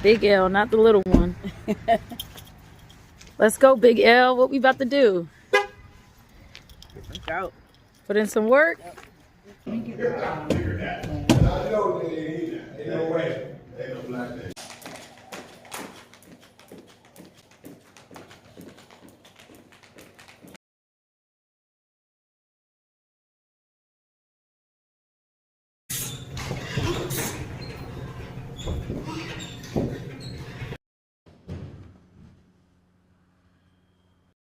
Big L, not the little one. Let's go, Big L. What we about to do? Work out. Put in some work? Yep. Ain't no way. Ain't no black day.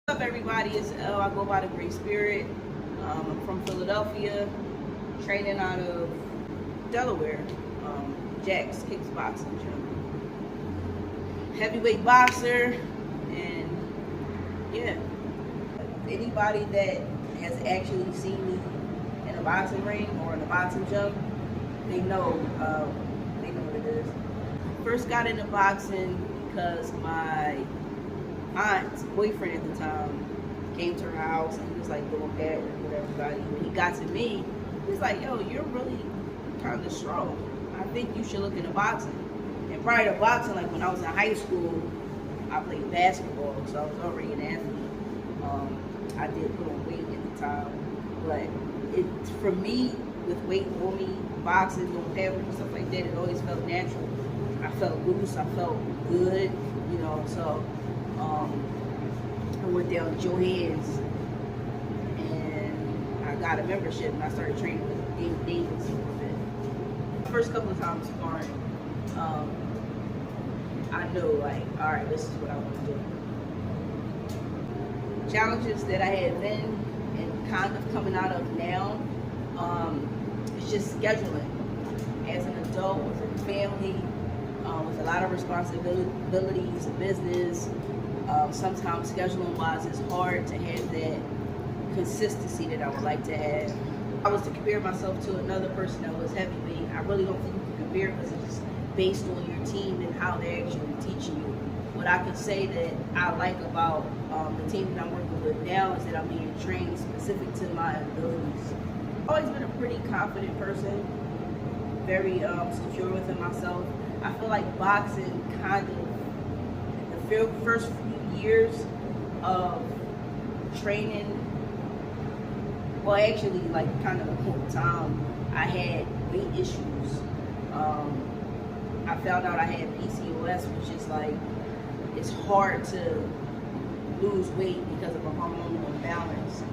What's up, everybody? It's L. I go by the Great Spirit. I'm from Philadelphia, training out of Delaware. Jack's Kicks Boxing Gym. Heavyweight boxer, and yeah. Anybody that has actually seen me in a boxing ring or in a boxing gym, they know what it is. First got into boxing because my aunt's boyfriend at the time came to her house and he was like doing bad with everybody. When he got to me, he was like, "Yo, you're really kind of strong. I think you should look into boxing." And prior to boxing, like when I was in high school, I played basketball, so I was already an athlete. I did put on weight at the time, but for me, with weight on me, boxing, doing powerlifting and stuff like that, it always felt natural. I felt loose, I felt good, so I went down to Johannes and I got a membership and I started training with David Davis a little bit. The first couple of times sparring, I knew like, all right, this is what I want to do. Challenges that I had then and kind of coming out of now, it's just scheduling. As an adult, with a family, with a lot of responsibilities, a business, sometimes scheduling wise it's hard to have that consistency that I would like to have. If I was to compare myself to another person that was heavyweight, I really don't think you can compare because it's just based on your team and how they're actually teaching you. What I can say that I like about the team that I'm working with now is that I'm being trained specific to my abilities. I've always been a pretty confident person, very secure within myself. I feel like boxing kind of, the first few years of training, well actually like kind of the whole time, I had weight issues. I found out I had PCOS, which is like, it's hard to lose weight because of a hormonal imbalance.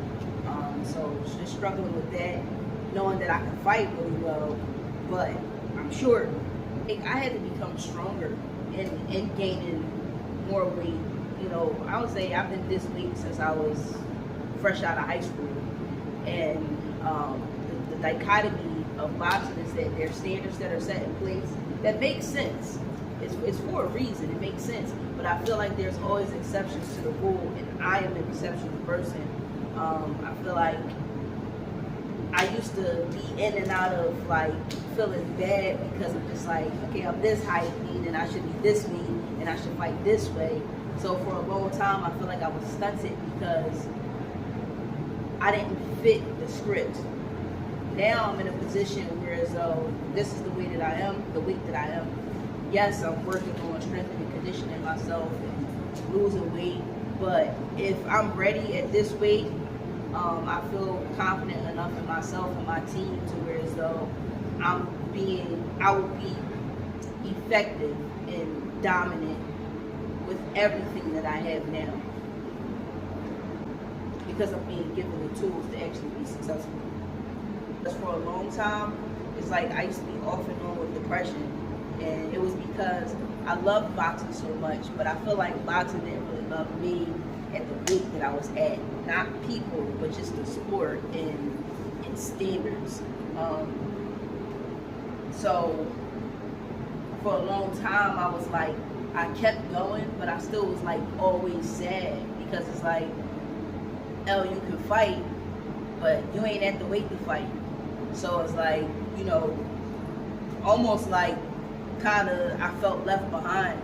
So just struggling with that, knowing that I can fight really well, but I'm short. I had to become stronger and gaining more weight. I would say I've been this weight since I was fresh out of high school. And the dichotomy of boxing is that there's standards that are set in place that make sense. It's for a reason, it makes sense. But I feel like there's always exceptions to the rule, and I am an exceptional person. I feel like I used to be in and out of like feeling bad because I'm just like, okay, I'm this height, meaning I should be this mean, and I should fight this way. So for a long time, I feel like I was stunted because I didn't fit the script. Now I'm in a position where as though this is the way that I am, the weight that I am. Yes, I'm working on strengthening and conditioning myself and losing weight, but if I'm ready at this weight, I feel confident enough in myself and my team to where as though I will be effective and dominant with everything that I have now, because I'm being given the tools to actually be successful. Because for a long time, it's like I used to be off and on with depression, and it was because I loved boxing so much, but I feel like boxing didn't really love me at the weight that I was at. Not people, but just the sport and standards. So for a long time, I was like, I kept going, but I still was like always sad because it's like, L, you can fight, but you ain't at the weight to fight. So it's like, almost like kind of I felt left behind.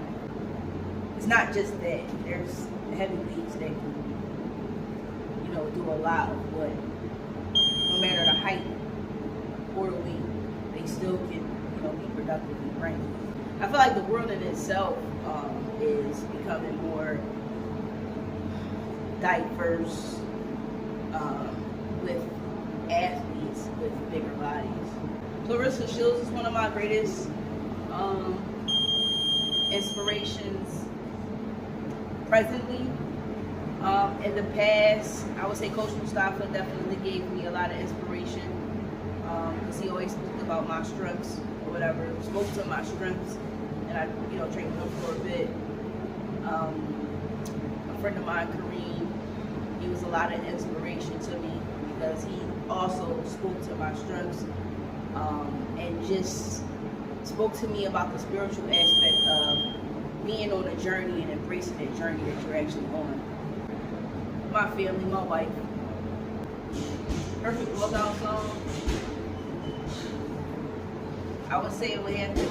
It's not just that. There's heavyweights that can, do a lot, but no matter the height or the weight, they still can, be productive and brain. I feel like the world in itself is becoming more diverse with athletes with bigger bodies. Clarissa Shields is one of my greatest inspirations presently. In the past, I would say Coach Mustafa definitely gave me a lot of inspiration because he always spoke about my strengths or whatever, spoke to my strengths, and I, trained with him for a bit. A friend of mine, Kareem, he was a lot of inspiration to me because he also spoke to my strengths and just spoke to me about the spiritual aspect of being on a journey and embracing that journey that you're actually on. My family, my wife. Perfect workout song. I would say it would have to be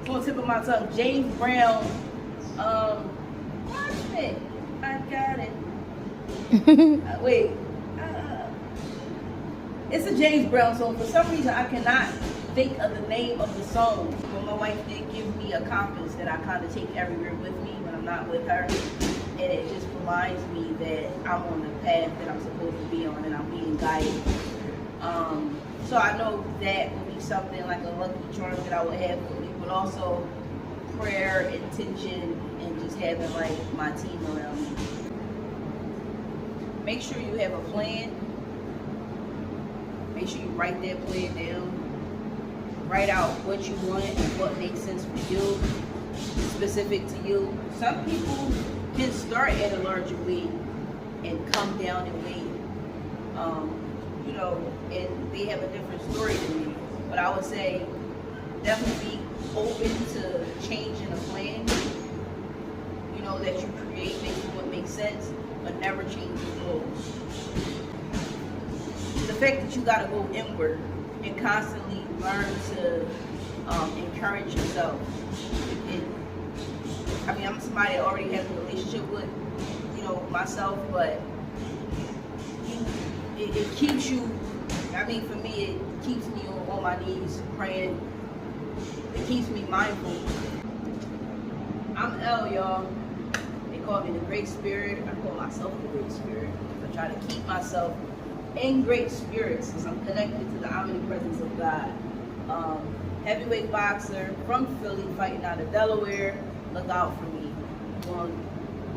on the tip of my tongue, James Brown. Watch it. I got it. Wait. It's a James Brown song. For some reason, I cannot think of the name of the song. But my wife did give me a compass that I kind of take everywhere with me when I'm not with her. And it just reminds me that I'm on the path that I'm supposed to be on and I'm being guided. So I know that would be something like a lucky charm that I would have for me, but also prayer, intention, and just having like my team around me. Make sure you have a plan. Make sure you write that plan down. Write out what you want and what makes sense for you, specific to you. Some people can start at a larger weight and come down in weight. And they have a different story than me. But I would say definitely be open to changing a plan, that you create based on what makes sense, but never change your goals. The fact that you gotta go inward and constantly learn to encourage yourself. I'm somebody that already has a relationship with, myself, but it keeps you, for me, it keeps me on my knees praying. It keeps me mindful. I'm El, y'all. They call me the Great Spirit. I call myself the Great Spirit. I try to keep myself in great spirits because I'm connected to the omnipresence of God. Heavyweight boxer from Philly, fighting out of Delaware. Look out for me.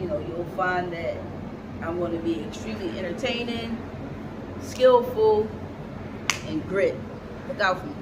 You'll find that I'm going to be extremely entertaining, skillful, and grit. Look out for me.